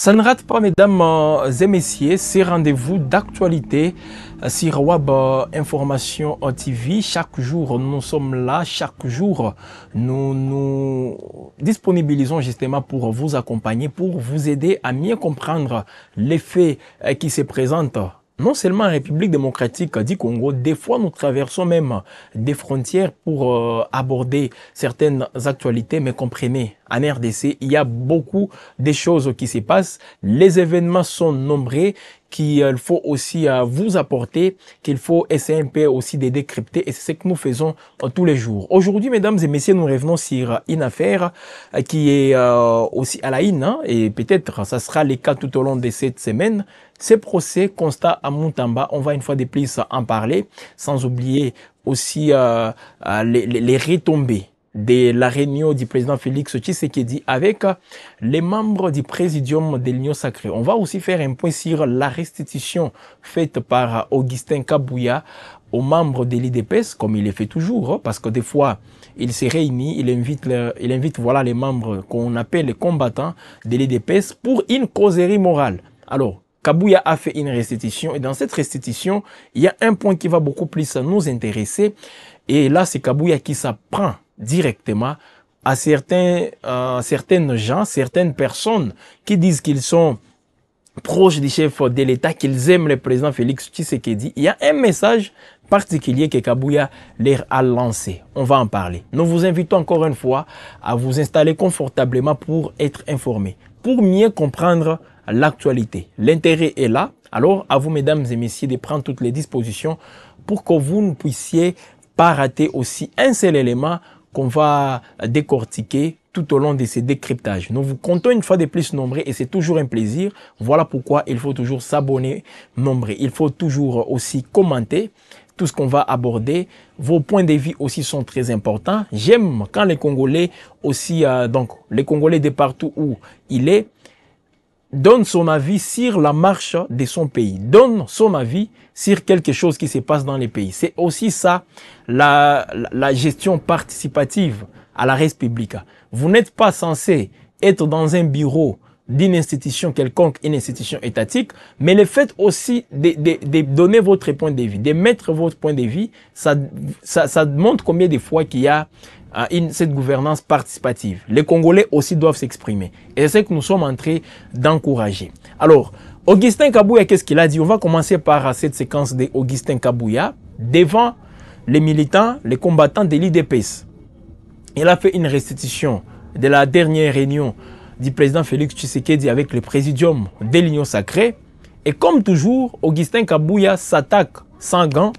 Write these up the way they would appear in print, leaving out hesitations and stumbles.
Ça ne rate pas, mesdames et messieurs, ces rendez-vous d'actualité sur Web Information TV. Chaque jour, nous sommes là. Chaque jour, nous nous disponibilisons justement pour vous accompagner, pour vous aider à mieux comprendre les faits qui se présentent. Non seulement en République démocratique du Congo, des fois nous traversons même des frontières pour aborder certaines actualités, mais comprenez, en RDC, il y a beaucoup de choses qui se passent. Les événements sont nombreux qu'il faut aussi vous apporter, qu'il faut essayer un peu aussi de décrypter, et c'est ce que nous faisons tous les jours. Aujourd'hui, mesdames et messieurs, nous revenons sur une affaire qui est aussi à la une, hein, et peut-être ça sera le cas tout au long de cette semaine. Ce procès constat à Muntamba, on va une fois de plus en parler, sans oublier aussi les retombées de la réunion du président Félix Tshisekedi avec les membres du présidium de l'Union sacrée. On va aussi faire un point sur la restitution faite par Augustin Kabouya aux membres de l'IDPS, comme il le fait toujours, parce que des fois, il se réunit, il invite voilà, les membres qu'on appelle les combattants de l'IDPS pour une causerie morale. Alors, Kabouya a fait une restitution, et dans cette restitution, il y a un point qui va beaucoup plus nous intéresser, et là, c'est Kabouya qui s'apprend directement à certaines gens, certaines personnes qui disent qu'ils sont proches du chef de l'État, qu'ils aiment le président Félix Tshisekedi. Il y a un message particulier que Kabouya leur a lancé. On va en parler. Nous vous invitons encore une fois à vous installer confortablement pour être informés, pour mieux comprendre l'actualité. L'intérêt est là. Alors, à vous, mesdames et messieurs, de prendre toutes les dispositions pour que vous ne puissiez pas rater aussi un seul élément qu'on va décortiquer tout au long de ces décryptages. Nous vous comptons une fois de plus nombreux et c'est toujours un plaisir. Voilà pourquoi il faut toujours s'abonner nombreux. Il faut toujours aussi commenter tout ce qu'on va aborder. Vos points de vue aussi sont très importants. J'aime quand les Congolais aussi, donc les Congolais de partout où il est, donne son avis sur la marche de son pays, donne son avis sur quelque chose qui se passe dans les pays. C'est aussi ça, la gestion participative à la res publica. Vous n'êtes pas censé être dans un bureau d'une institution quelconque, une institution étatique, mais le fait aussi de donner votre point de vue, de mettre votre point de vue, ça montre combien de fois qu'il y a cette gouvernance participative. Les Congolais aussi doivent s'exprimer. Et c'est ce que nous sommes en train d'encourager. Alors, Augustin Kabouya, qu'est-ce qu'il a dit? On va commencer par cette séquence d'Augustin Kabouya devant les militants, les combattants de l'IDPS. Il a fait une restitution de la dernière réunion du président Félix Tshisekedi avec le présidium de l'Union sacrée. Et comme toujours, Augustin Kabouya s'attaque sans gants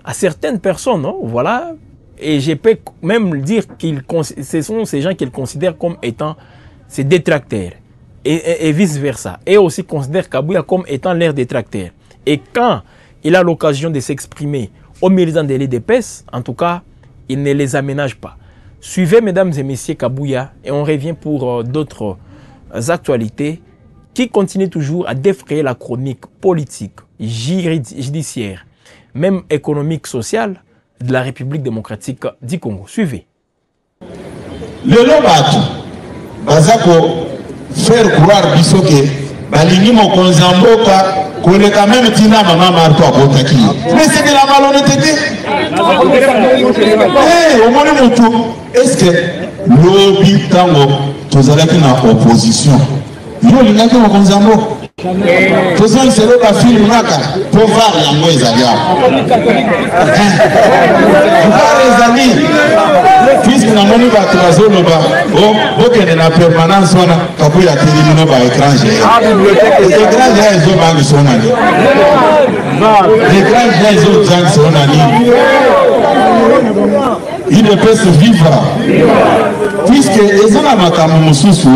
à certaines personnes, non? Voilà. Et je peux même dire que ce sont ces gens qu'il considère comme étant ses détracteurs. Et vice-versa. Et aussi considère Kabouya comme étant leur détracteur. Et quand il a l'occasion de s'exprimer aux militants de l'IDPS, en tout cas, il ne les aménage pas. Suivez, mesdames et messieurs, Kabouya, et on revient pour d'autres actualités qui continuent toujours à défrayer la chronique politique, judiciaire, même économique, sociale, de la République démocratique du Congo. Suivez. Le Lobato, Bazako, faire croire bisoke, Balini Mokonzamboka, qu'on est quand même Tina Maman Marto à Botaki. Mais c'est de la malhonnêteté. Au moment où est-ce que l'Obi Tango, tu as une opposition? Yo, il n'y a qu'un Mokonzambo. Tous les séros à film naka pour voir la moïse alia. Les amis, puisque nous avons pas trois loba, oh, ok, de la permanence on a Kabouya Télimino par étranger. Les étrangers ils ont banque son année. Les étrangers ils ont banque son année. Il ne peut se vivre, puisque ils ont un makamu mususu.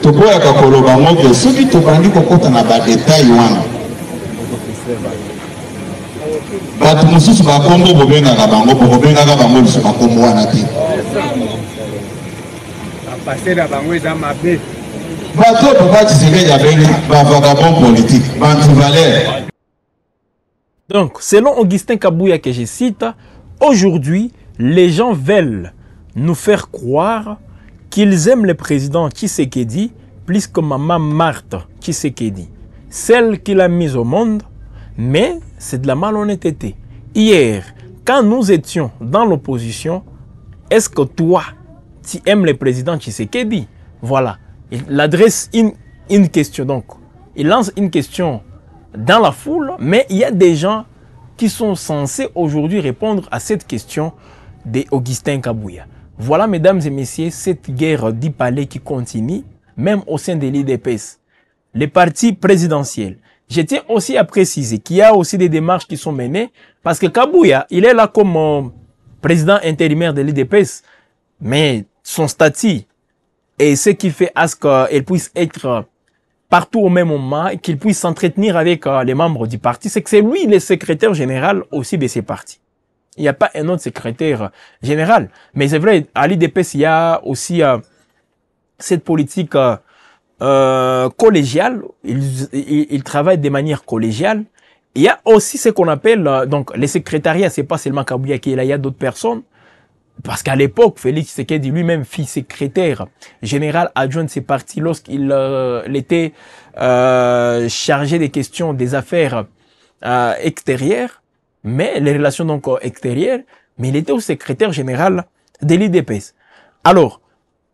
Tokoya kakoloba moke soki tobandi kokota na ba détail wana bato mosusu bakombo bobengaka bango bobengaka bango lisusu bakombo wana te bato Papa Tshisekedi abengi bavagabond politique bantu-valeur. Donc, selon Augustin Kabouya que je cite, aujourd'hui, les gens veulent nous faire croire qu'ils aiment le président Tshisekedi, plus que maman Marthe Tshisekedi, celle qui l'a mise au monde, mais c'est de la malhonnêteté. Hier, quand nous étions dans l'opposition, est-ce que toi, tu aimes le président Tshisekedi? Voilà. Il adresse une question. Donc, il lance une question dans la foule, mais il y a des gens qui sont censés aujourd'hui répondre à cette question d'Augustin Kabouya. Voilà, mesdames et messieurs, cette guerre du palais qui continue, même au sein de l'IDPS. Les partis présidentiels. Je tiens aussi à préciser qu'il y a aussi des démarches qui sont menées, parce que Kabouya, il est là comme président intérimaire de l'IDPS, mais son statut et ce qui fait à ce qu'il puisse être partout au même moment et qu'il puisse s'entretenir avec les membres du parti, c'est que c'est lui le secrétaire général aussi de ces partis. Il n'y a pas un autre secrétaire général. Mais c'est vrai, à l'IDPS, il y a aussi cette politique collégiale. Il travaille de manière collégiale. Il y a aussi ce qu'on appelle, donc les secrétariats, c'est pas seulement Kabouya qui est là, il y a d'autres personnes. Parce qu'à l'époque, Félix Tshisekedi lui-même fit secrétaire général adjoint de ses partis lorsqu'il était chargé des questions des affaires extérieures, mais les relations donc extérieures, mais il était aussi secrétaire général de l'IDPS. Alors,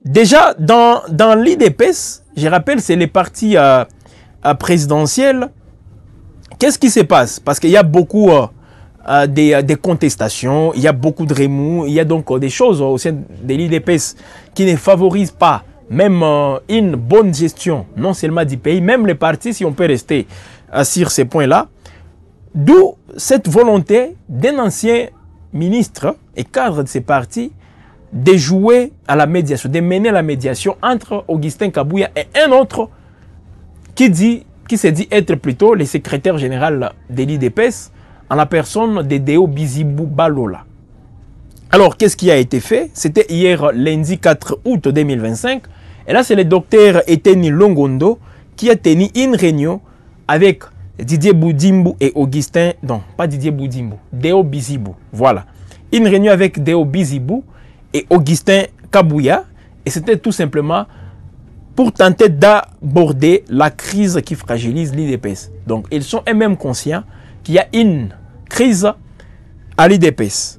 déjà, dans l'IDPS, je rappelle, c'est les partis présidentiels. Qu'est-ce qui se passe? Parce qu'il y a beaucoup des contestations, il y a beaucoup de remous, il y a donc des choses au sein de l'IDPS qui ne favorisent pas même une bonne gestion, non seulement du pays, même les partis, si on peut rester sur ces points-là. D'où cette volonté d'un ancien ministre et cadre de ces partis de jouer à la médiation, de mener la médiation entre Augustin Kabouya et un autre qui se dit être plutôt le secrétaire général de l'IDPS, en la personne de Deo Bizibou Balola. Alors, qu'est-ce qui a été fait? C'était hier, lundi 4 août 2025. Et là, c'est le docteur Eteni Longondo qui a tenu une réunion avec Didier Boudimbu et Augustin... Non, pas Didier Boudimbu, Deo Bizibou. Voilà. Une réunion avec Deo Bizibou et Augustin Kabouya. Et c'était tout simplement pour tenter d'aborder la crise qui fragilise l'IDPS. Donc, ils sont eux-mêmes conscients qu'il y a une crise à l'IDPS.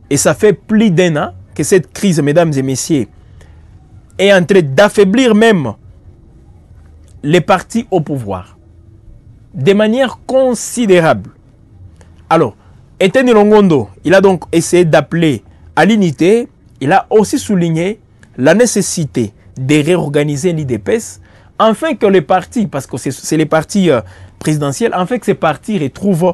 Et ça fait plus d'un an que cette crise, mesdames et messieurs, est en train d'affaiblir même les partis au pouvoir. De manière considérable. Alors, Eteni Longondo, il a donc essayé d'appeler à l'unité. Il a aussi souligné la nécessité de réorganiser l'IDPS afin que les partis, parce que c'est les partis présidentiels, afin que ces partis retrouvent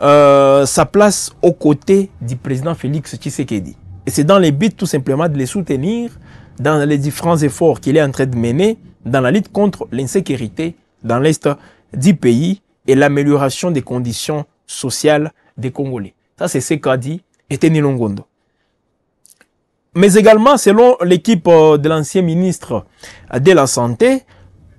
sa place aux côtés du président Félix Tshisekedi. Et c'est dans le but tout simplement de les soutenir dans les différents efforts qu'il est en train de mener dans la lutte contre l'insécurité dans l'Est du pays et l'amélioration des conditions sociales des Congolais. Ça, c'est ce qu'a dit Eteni Longondo. Mais également, selon l'équipe de l'ancien ministre de la Santé,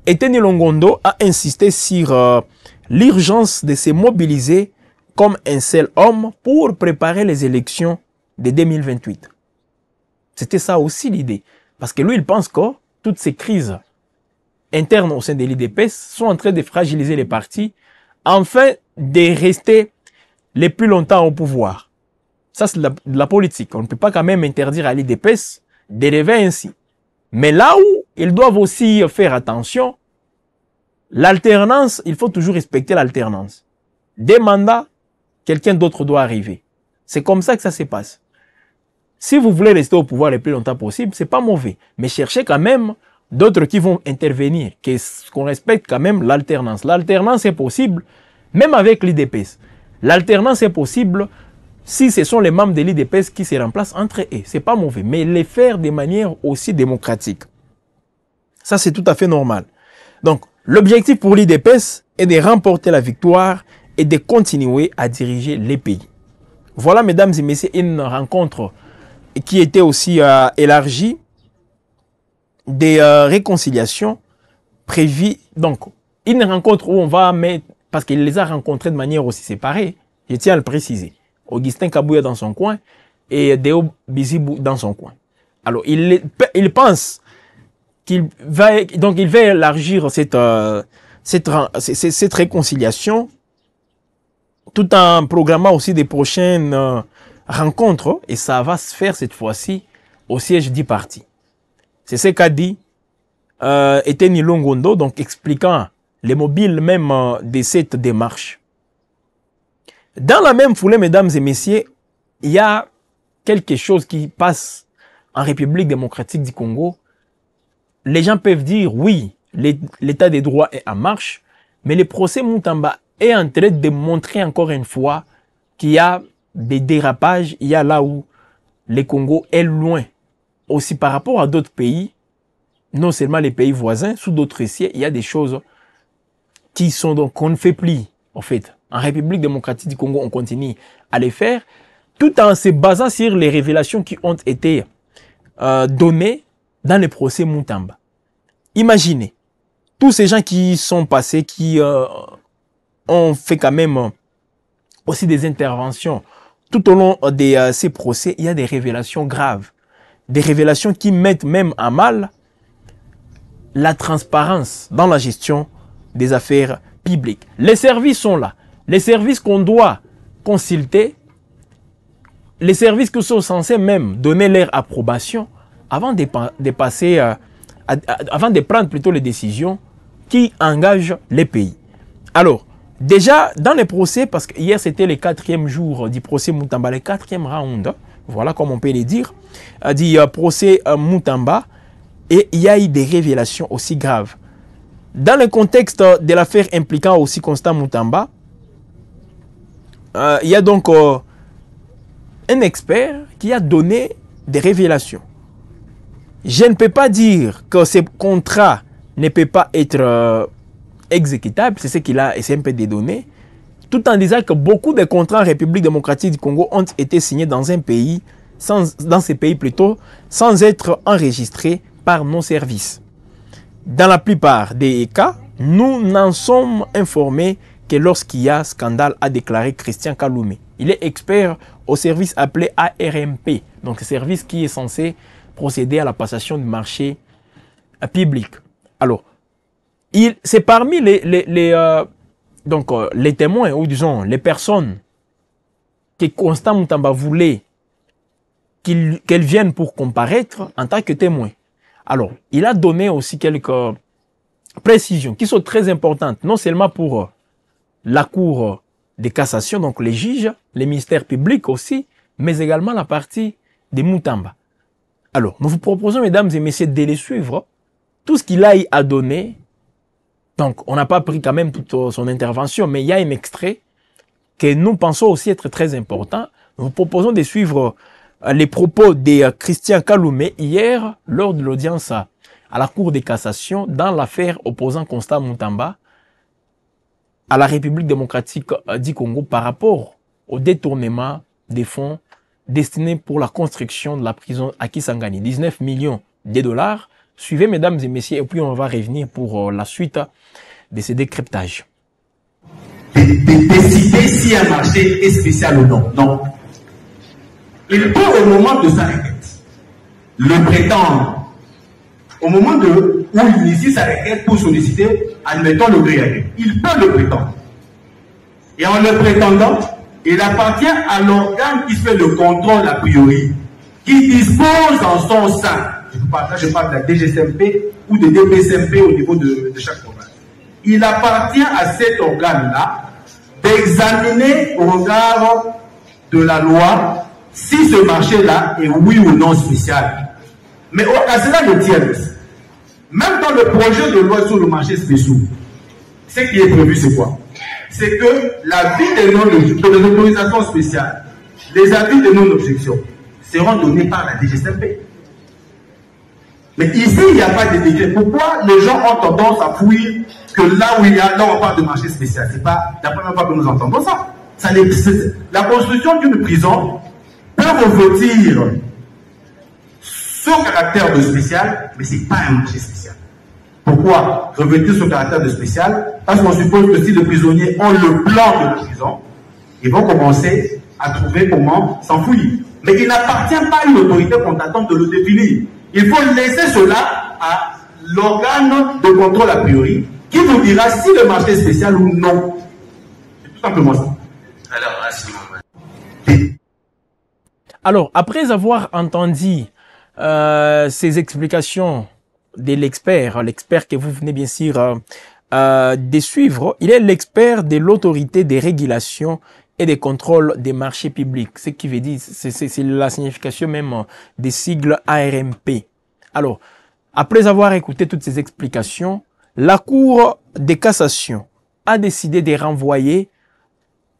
Eteni Longondo a insisté sur l'urgence de se mobiliser comme un seul homme pour préparer les élections de 2028. C'était ça aussi l'idée. Parce que lui, il pense que toutes ces crises internes au sein de l'IDPS sont en train de fragiliser les partis afin de rester les plus longtemps au pouvoir. Ça, c'est de la politique. On ne peut pas quand même interdire à l'IDPS de rêver ainsi. Mais là où ils doivent aussi faire attention, l'alternance, il faut toujours respecter l'alternance. Des mandats, quelqu'un d'autre doit arriver. C'est comme ça que ça se passe. Si vous voulez rester au pouvoir le plus longtemps possible, c'est pas mauvais. Mais cherchez quand même d'autres qui vont intervenir, qu'on respecte quand même l'alternance. L'alternance est possible, même avec l'IDPS. L'alternance est possible si ce sont les membres de l'IDPS qui se remplacent entre eux. C'est pas mauvais, mais les faire de manière aussi démocratique. Ça, c'est tout à fait normal. Donc, l'objectif pour l'IDPS est de remporter la victoire et de continuer à diriger les pays. Voilà, mesdames et messieurs, une rencontre qui était aussi élargie des réconciliations prévues. Donc, une rencontre où on va mettre, parce qu'il les a rencontrés de manière aussi séparée, je tiens à le préciser. Augustin Kabouya dans son coin et Deo Bizibou dans son coin. Alors, il pense qu'il va élargir cette réconciliation tout en programmant aussi des prochaines rencontres, et ça va se faire cette fois-ci au siège du parti. C'est ce qu'a dit Eteni Longondo, donc expliquant les mobiles même de cette démarche. Dans la même foulée, mesdames et messieurs, il y a quelque chose qui passe en République démocratique du Congo. Les gens peuvent dire, oui, l'état des droits est en marche, mais le procès Moutamba est en train de montrer encore une fois qu'il y a des dérapages, il y a là où le Congo est loin. Aussi par rapport à d'autres pays, non seulement les pays voisins, sous d'autres cieux, il y a des choses qui sont donc qu'on ne fait plus, en fait. En République démocratique du Congo, on continue à les faire, tout en se basant sur les révélations qui ont été données dans les procès Moutamba. Imaginez, tous ces gens qui sont passés, qui ont fait quand même aussi des interventions tout au long de ces procès, il y a des révélations graves. Des révélations qui mettent même à mal la transparence dans la gestion des affaires publiques. Les services sont là. Les services qu'on doit consulter, les services qui sont censés même donner leur approbation avant de prendre plutôt les décisions qui engagent les pays. Alors, déjà, dans les procès, parce que hier c'était le 4e jour du procès Moutamba, le 4e round, voilà comme on peut le dire, du procès Moutamba, et il y a eu des révélations aussi graves. Dans le contexte de l'affaire impliquant aussi Constant Moutamba, il y a donc un expert qui a donné des révélations. Je ne peux pas dire que ce contrat ne peut pas être exécutable, c'est ce qu'il a essayé un peu de donner, tout en disant que beaucoup de contrats en République démocratique du Congo ont été signés dans un pays, dans ces pays plutôt, sans être enregistrés par nos services. Dans la plupart des cas, nous n'en sommes informés que lorsqu'il y a scandale, a déclaré Christian Kaloumé. Il est expert au service appelé ARMP, donc service qui est censé procéder à la passation du marché public. Alors, c'est parmi les témoins, ou disons les personnes que Constant Moutamba voulait qu'elles viennent pour comparaître en tant que témoins. Alors, il a donné aussi quelques précisions qui sont très importantes, non seulement pour la Cour de cassation, donc les juges, les ministères publics aussi, mais également la partie des Moutamba. Alors, nous vous proposons, mesdames et messieurs, de les suivre. Tout ce qu'il a à donner, donc on n'a pas pris quand même toute son intervention, mais il y a un extrait que nous pensons aussi être très important. Nous vous proposons de suivre les propos de Christian Kaloumé hier lors de l'audience à la Cour de cassation dans l'affaire opposant Constant Moutamba à la République démocratique du Congo par rapport au détournement des fonds destinés pour la construction de la prison à Kisangani, 19 millions de dollars. Suivez, mesdames et messieurs, et puis on va revenir pour la suite de ces décryptages. Décider si un marché est spécial ou non. Non. Il peut au moment de sa requête le prétendre. Au moment où il initie sa requête pour solliciter, admettons le gré. Il peut le prétendre. Et en le prétendant, il appartient à l'organe qui fait le contrôle a priori, qui dispose en son sein. Je parle de la DGCMP ou de DPCMP au niveau de chaque province. Il appartient à cet organe-là d'examiner au regard de la loi si ce marché-là est oui ou non spécial. Mais à cela ne tienne. Même dans le projet de loi sur le marché spécial, ce qui est prévu, c'est quoi? C'est que l'avis de l'autorisation spéciale, les avis de non-objection seront donnés par la DGCMP. Mais ici, il n'y a pas de décret. Pourquoi les gens ont tendance à fouiller que là où on parle de marché spécial? C'est pas la première fois que nous entendons ça. La construction d'une prison peut revêtir ce caractère de spécial, mais ce n'est pas un marché spécial. Pourquoi revêtir ce caractère de spécial? Parce qu'on suppose que si les prisonniers ont le plan de la prison, ils vont commencer à trouver comment s'enfouir. Mais il n'appartient pas à une autorité compétente de le définir. Il faut laisser cela à l'organe de contrôle a priori qui vous dira si le marché est spécial ou non. C'est tout simplement ça. Alors, après avoir entendu ces explications de l'expert, l'expert que vous venez bien sûr de suivre, il est l'expert de l'autorité des régulations et des contrôles des marchés publics. Ce qui veut dire, c'est la signification même des sigles ARMP. Alors, après avoir écouté toutes ces explications, la Cour de cassation a décidé de renvoyer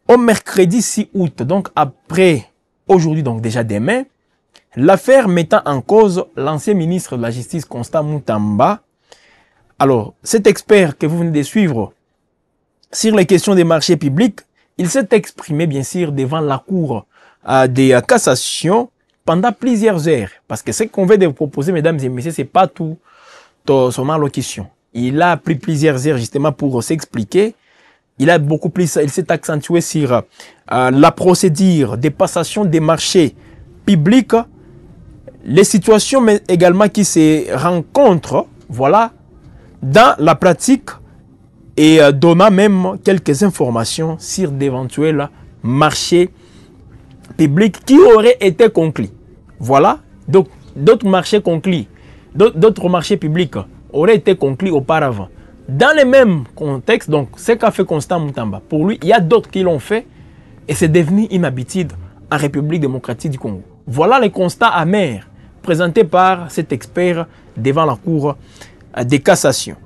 au mercredi 6 août, donc après aujourd'hui, donc déjà demain, l'affaire mettant en cause l'ancien ministre de la Justice, Constant Moutamba. Alors, cet expert que vous venez de suivre sur les questions des marchés publics, il s'est exprimé bien sûr devant la Cour de cassation pendant plusieurs heures. Parce que ce qu'on veut de proposer, mesdames et messieurs, c'est pas tout son allocution. Il a pris plusieurs heures justement pour s'expliquer. Il s'est accentué sur la procédure de passation des marchés publics, les situations mais également qui se rencontrent, voilà, dans la pratique et donnant même quelques informations sur d'éventuels marchés publics qui auraient été conclus. Voilà, donc d'autres marchés conclus, d'autres marchés publics auraient été conclus auparavant. Dans le même contexte, donc, ce qu'a fait Constant Moutamba, pour lui, il y a d'autres qui l'ont fait et c'est devenu une habitude en République démocratique du Congo. Voilà le constat amer présenté par cet expert devant la Cour de cassation.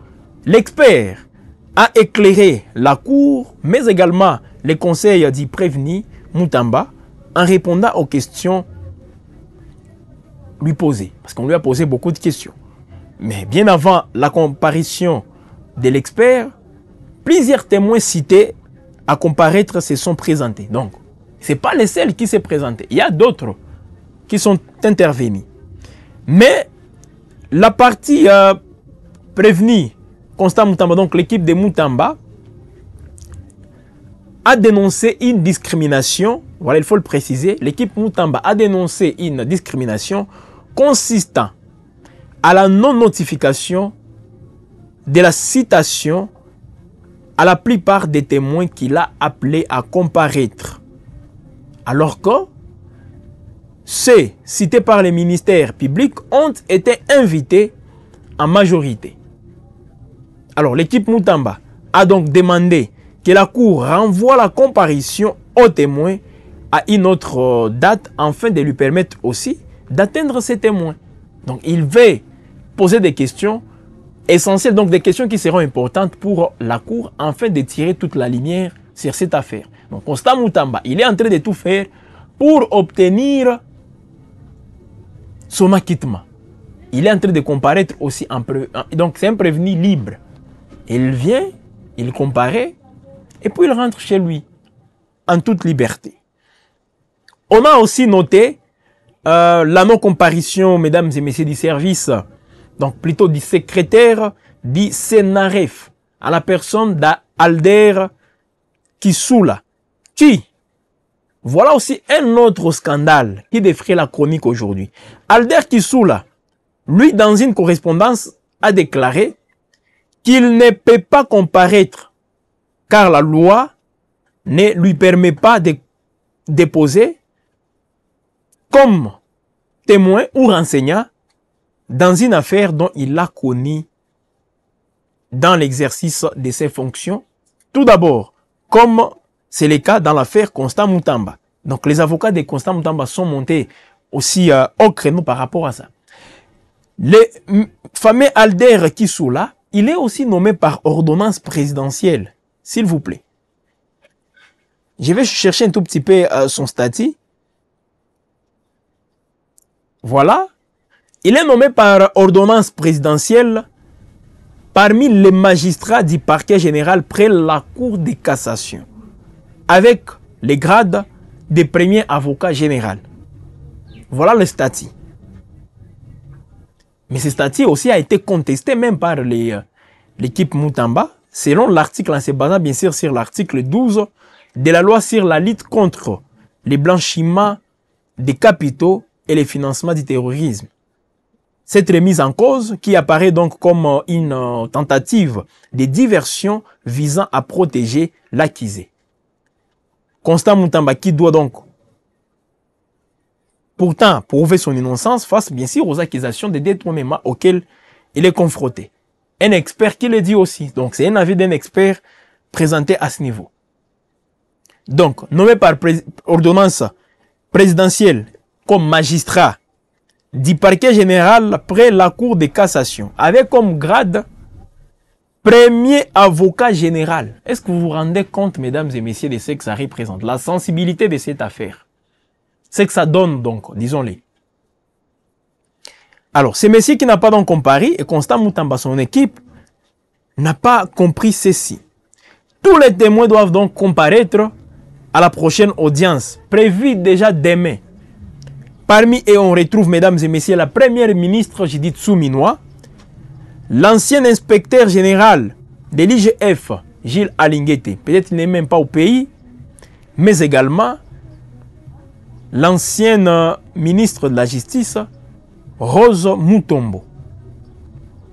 L'expert a éclairé la Cour, mais également les conseils du prévenu Moutamba en répondant aux questions lui posées. Parce qu'on lui a posé beaucoup de questions. Mais bien avant la comparution de l'expert, plusieurs témoins cités à comparaître se sont présentés. Donc, ce n'est pas les seuls qui s'est présenté. Il y a d'autres qui sont intervenus. Mais la partie prévenue, Constant Moutamba, donc l'équipe de Moutamba, a dénoncé une discrimination. Voilà, il faut le préciser. L'équipe Moutamba a dénoncé une discrimination consistant à la non-notification de la citation à la plupart des témoins qu'il a appelés à comparaître. Alors que ceux cités par les ministères publics ont été invités en majorité. Alors l'équipe Moutamba a donc demandé que la Cour renvoie la comparution aux témoins à une autre date afin de lui permettre aussi d'atteindre ces témoins. Donc il veut poser des questions essentielles, donc des questions qui seront importantes pour la Cour afin de tirer toute la lumière sur cette affaire. Donc Constant Moutamba, il est en train de tout faire pour obtenir son acquittement. Il est en train de comparaître aussi donc c'est un prévenu libre. Il vient, il comparaît et puis il rentre chez lui en toute liberté. On a aussi noté la non-comparution, mesdames et messieurs du service, donc plutôt du secrétaire du Sénaref, à la personne d'Alder Kissoula, qui, voilà aussi un autre scandale qui défraie la chronique aujourd'hui. Alder Kissoula, lui, dans une correspondance, a déclaré qu'il ne peut pas comparaître car la loi ne lui permet pas de déposer comme témoin ou renseignant dans une affaire dont il a connu dans l'exercice de ses fonctions. Tout d'abord, comme c'est le cas dans l'affaire Constant Moutamba. Donc les avocats de Constant Moutamba sont montés aussi au créneau par rapport à ça. Le fameux Alder Kissoula, il est aussi nommé par ordonnance présidentielle, s'il vous plaît. Je vais chercher un tout petit peu son statut. Voilà. Il est nommé par ordonnance présidentielle parmi les magistrats du parquet général près la Cour de cassation, avec les grades de premier avocat général. Voilà le statut. Mais ce statut aussi a été contesté même par l'équipe Moutamba, selon l'article, en se basant bien sûr sur l'article 12 de la loi sur la lutte contre les blanchiments des capitaux et le financement du terrorisme. Cette remise en cause qui apparaît donc comme une tentative de diversion visant à protéger l'accusé. Constant Moutamba qui doit donc pourtant prouver son innocence face bien sûr aux accusations de détournement auxquelles il est confronté. Un expert qui le dit aussi. Donc c'est un avis d'un expert présenté à ce niveau. Donc nommé par ordonnance présidentielle comme magistrat du parquet général près la Cour de cassation, avec comme grade premier avocat général. Est-ce que vous vous rendez compte, mesdames et messieurs, de ce que ça représente, la sensibilité de cette affaire? C'est que ça donne donc, disons-le. Alors, ce monsieur qui n'a pas donc comparé, et Constant Moutamba, son équipe, n'a pas compris ceci. Tous les témoins doivent donc comparaître à la prochaine audience, prévue déjà demain. Parmi eux, on retrouve, mesdames et messieurs, la première ministre Judith Souminois, l'ancien inspecteur général de l'IGF, Gilles Alinguete, peut-être il n'est même pas au pays, mais également l'ancienne ministre de la Justice, Rose Mutombo.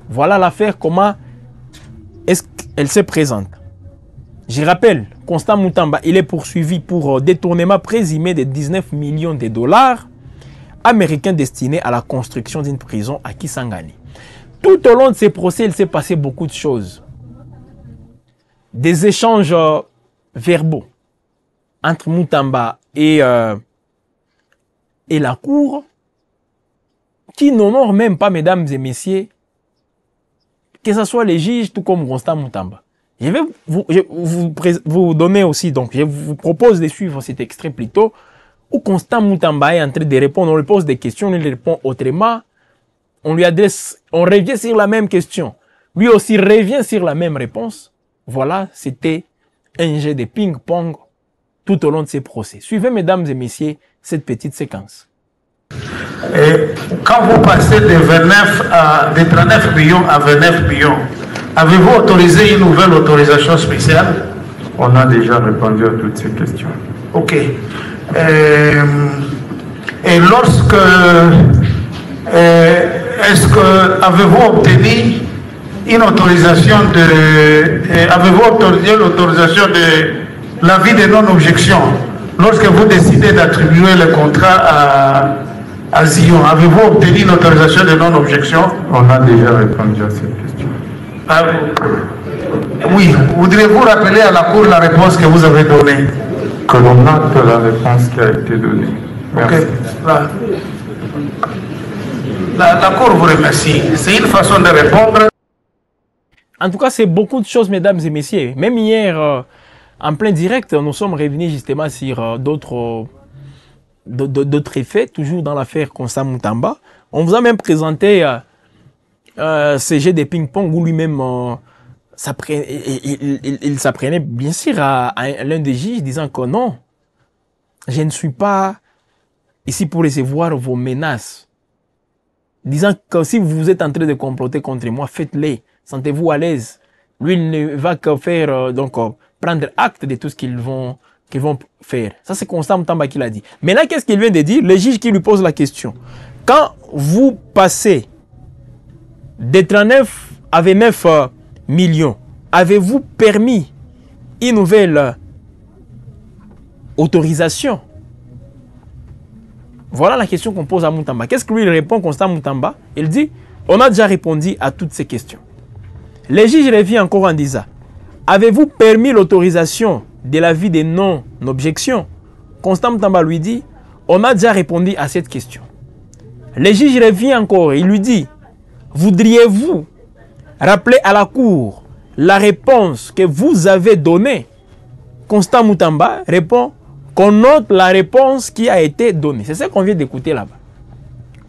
Voilà l'affaire, comment est-ce qu'elle se présente. Je rappelle, Constant Moutamba, il est poursuivi pour détournement présumé de 19 millions de dollars américains destinés à la construction d'une prison à Kisangani. Tout au long de ces procès, il s'est passé beaucoup de choses. Des échanges verbaux entre Moutamba et la Cour qui n'honorent même pas, mesdames et messieurs, que ce soit les juges, tout comme Constant Moutamba. Je vais vous donner aussi, donc je vous propose de suivre cet extrait plutôt, où Constant Moutamba est en train de répondre, on lui pose des questions, il répond autrement, on lui adresse, on revient sur la même question, lui aussi revient sur la même réponse. Voilà, c'était un jeu de ping-pong tout au long de ces procès. Suivez, mesdames et messieurs, cette petite séquence. Et quand vous passez de 39 millions à 29 millions, avez-vous autorisé une nouvelle autorisation spéciale? On a déjà répondu à toutes ces questions. Ok. Et lorsque... est-ce que avez-vous obtenu une autorisation de... avez-vous obtenu l'autorisation de l'avis de non-objection lorsque vous décidez d'attribuer le contrat à Zion? Avez-vous obtenu une autorisation de non-objection? On a déjà répondu à cette question. Oui, voudriez-vous rappeler à la Cour la réponse que vous avez donnée? Que l'on note la réponse qui a été donnée. Merci. Okay. La Cour vous remercie. C'est une façon de répondre. En tout cas, c'est beaucoup de choses, mesdames et messieurs. Même hier, en plein direct, nous sommes revenus justement sur d'autres faits, toujours dans l'affaire Constant Moutamba. On vous a même présenté ce jeu de ping-pong où lui-même il s'apprenait bien sûr à l'un des juges disant que non, je ne suis pas ici pour recevoir vos menaces. Disant que si vous êtes en train de comploter contre moi, faites-les, sentez-vous à l'aise. Lui, il ne va que faire, prendre acte de tout ce qu'ils vont faire. Ça, c'est Constant Moutamba qui l'a dit. Maintenant, qu'est-ce qu'il vient de dire? Le juge qui lui pose la question. Quand vous passez de 39 à 29 millions, avez-vous permis une nouvelle autorisation? Voilà la question qu'on pose à Moutamba. Qu'est-ce que lui répond, Constant Moutamba? Il dit, on a déjà répondu à toutes ces questions. Le juge revient encore en disant, avez-vous permis l'autorisation de l'avis de non-objection? Constant Moutamba lui dit, on a déjà répondu à cette question. Le juge revient encore, il lui dit, voudriez-vous rappeler à la Cour la réponse que vous avez donnée? Constant Moutamba répond, qu'on note la réponse qui a été donnée. C'est ça qu'on vient d'écouter là-bas.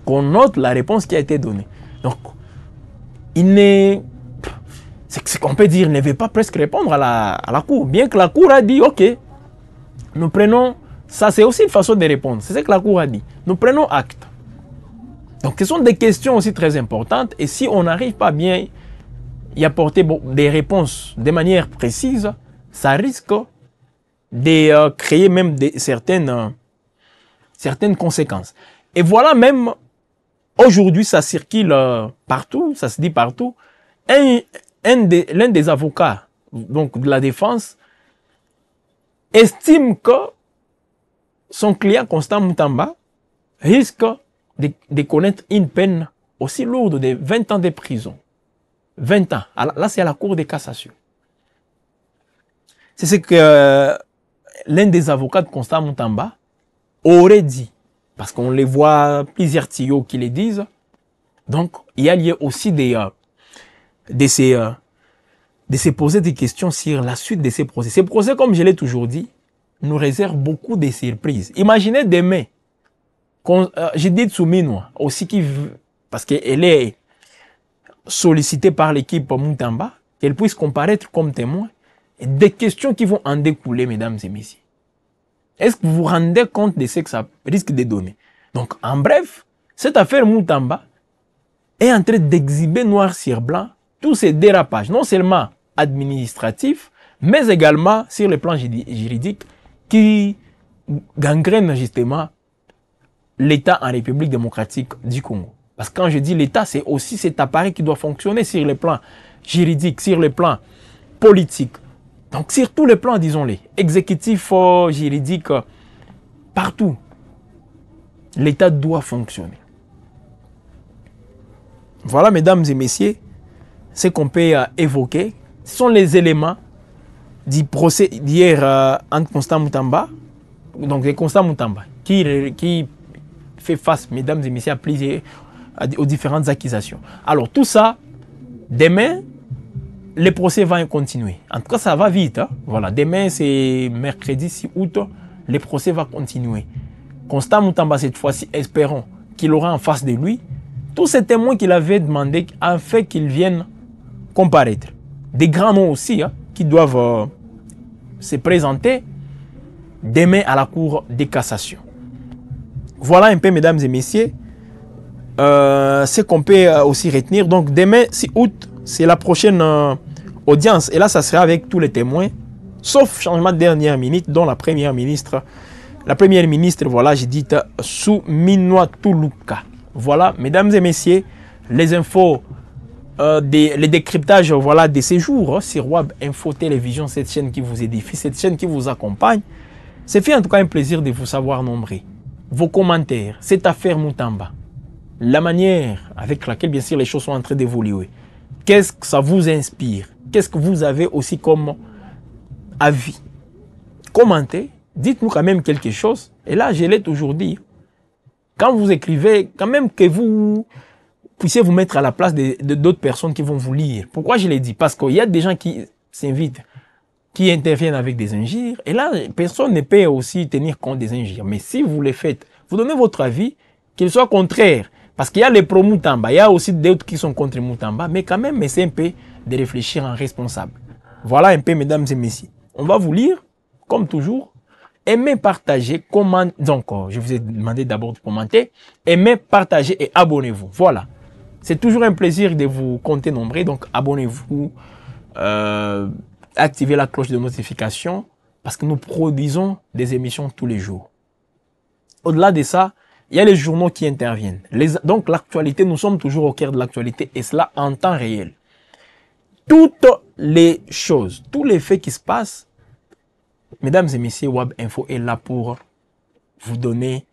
Qu'on note la réponse qui a été donnée. Donc, il n'est... C'est ce qu'on peut dire, il ne veut pas presque répondre à la Cour. Bien que la Cour a dit, ok, nous prenons... Ça, c'est aussi une façon de répondre. C'est ce que la Cour a dit. Nous prenons acte. Donc, ce sont des questions aussi très importantes. Et si on n'arrive pas bien y apporter des réponses de manière précise, ça risque de créer même certaines conséquences. Et voilà même Aujourd'hui, ça circule partout, ça se dit partout. L'un des avocats donc, de la défense estime que son client Constant Moutamba risque de connaître une peine aussi lourde de 20 ans de prison. 20 ans. Alors, là, c'est à la Cour de cassation. C'est ce que l'un des avocats de Constant Moutamba aurait dit. Parce qu'on les voit, plusieurs tuyaux qui les disent. Donc, il y a lieu aussi de se poser des questions sur la suite de ces procès. Ces procès, comme je l'ai toujours dit, nous réservent beaucoup de surprises. Imaginez demain, j'ai dit Tsumino aussi, parce qu'elle est sollicitée par l'équipe Moutamba, qu'elle puisse comparaître comme témoin, et des questions qui vont en découler, mesdames et messieurs. Est-ce que vous vous rendez compte de ce que ça risque de donner? Donc, en bref, cette affaire Moutamba est en train d'exhiber noir sur blanc tous ces dérapages, non seulement administratifs, mais également sur le plan juridique qui gangrènent justement l'État en République démocratique du Congo. Parce que quand je dis l'État, c'est aussi cet appareil qui doit fonctionner sur le plan juridique, sur le plan politique. Donc sur tous les plans, disons-les, exécutif, juridique, partout, l'État doit fonctionner. Voilà, mesdames et messieurs, ce qu'on peut évoquer. Ce sont les éléments du procès d'hier entre Constant Moutamba, donc de Constant Moutamba, qui fait face, mesdames et messieurs, aux différentes accusations. Alors tout ça, demain, le procès va continuer. En tout cas, ça va vite. Hein? Voilà, demain, c'est mercredi 6 août, le procès va continuer. Constant Moutamba, cette fois-ci, espérons qu'il aura en face de lui tous ces témoins qu'il avait demandé afin qu'ils viennent comparaître. Des grands noms aussi hein, qui doivent se présenter demain à la Cour de cassation. Voilà un peu, mesdames et messieurs, ce qu'on peut aussi retenir. Donc, demain, 6 août, c'est la prochaine audience. Et là, ça sera avec tous les témoins, sauf changement de dernière minute, dont la première ministre, voilà, j'ai dit Souminoa Toulouka. Voilà, mesdames et messieurs, les infos, les décryptages voilà, de ces jours sur WAB Info Télévision, cette chaîne qui vous édifie, cette chaîne qui vous accompagne. C'est fait en tout cas un plaisir de vous savoir nombrer. Vos commentaires, cette affaire Moutamba, la manière avec laquelle bien sûr les choses sont en train d'évoluer. Qu'est-ce que ça vous inspire? Qu'est-ce que vous avez aussi comme avis? Commentez, dites-nous quand même quelque chose. Et là, je l'ai toujours dit. Quand vous écrivez, quand même que vous puissiez vous mettre à la place de d'autres personnes qui vont vous lire. Pourquoi je l'ai dit? Parce qu'il y a des gens qui s'invitent, qui interviennent avec des injures. Et là, personne ne peut aussi tenir compte des injures. Mais si vous les faites, vous donnez votre avis, qu'il soit contraire. Parce qu'il y a les pro-Moutamba, il y a aussi d'autres qui sont contre Moutamba. Mais quand même, c'est un peu de réfléchir en responsable. Voilà un peu, mesdames et messieurs. On va vous lire, comme toujours. Aimez, partagez, commentez. Donc, je vous ai demandé d'abord de commenter. Aimez, partagez et abonnez-vous. Voilà. C'est toujours un plaisir de vous compter nombreux. Donc, abonnez-vous. Activez la cloche de notification. Parce que nous produisons des émissions tous les jours. Au-delà de ça, il y a les journaux qui interviennent. Donc, l'actualité, nous sommes toujours au cœur de l'actualité. Et cela en temps réel. Toutes les choses, tous les faits qui se passent, mesdames et messieurs, WAB Info est là pour vous donner,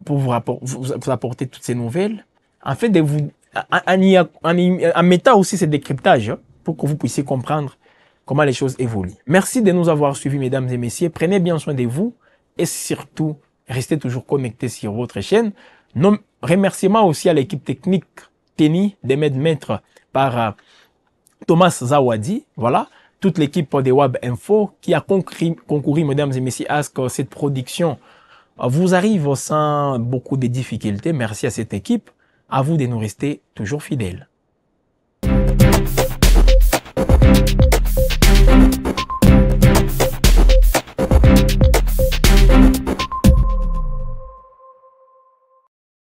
pour vous apporter toutes ces nouvelles, en fait de vous, en mettant aussi ces décryptages pour que vous puissiez comprendre comment les choses évoluent. Merci de nous avoir suivis, mesdames et messieurs. Prenez bien soin de vous et surtout, restez toujours connectés sur votre chaîne. Nos remerciements aussi à l'équipe technique TENI, des maîtres par Thomas Zawadi. Voilà. Toute l'équipe de WAB Info qui a concouru, mesdames et messieurs, à ce que cette production vous arrive sans beaucoup de difficultés. Merci à cette équipe. À vous de nous rester toujours fidèles.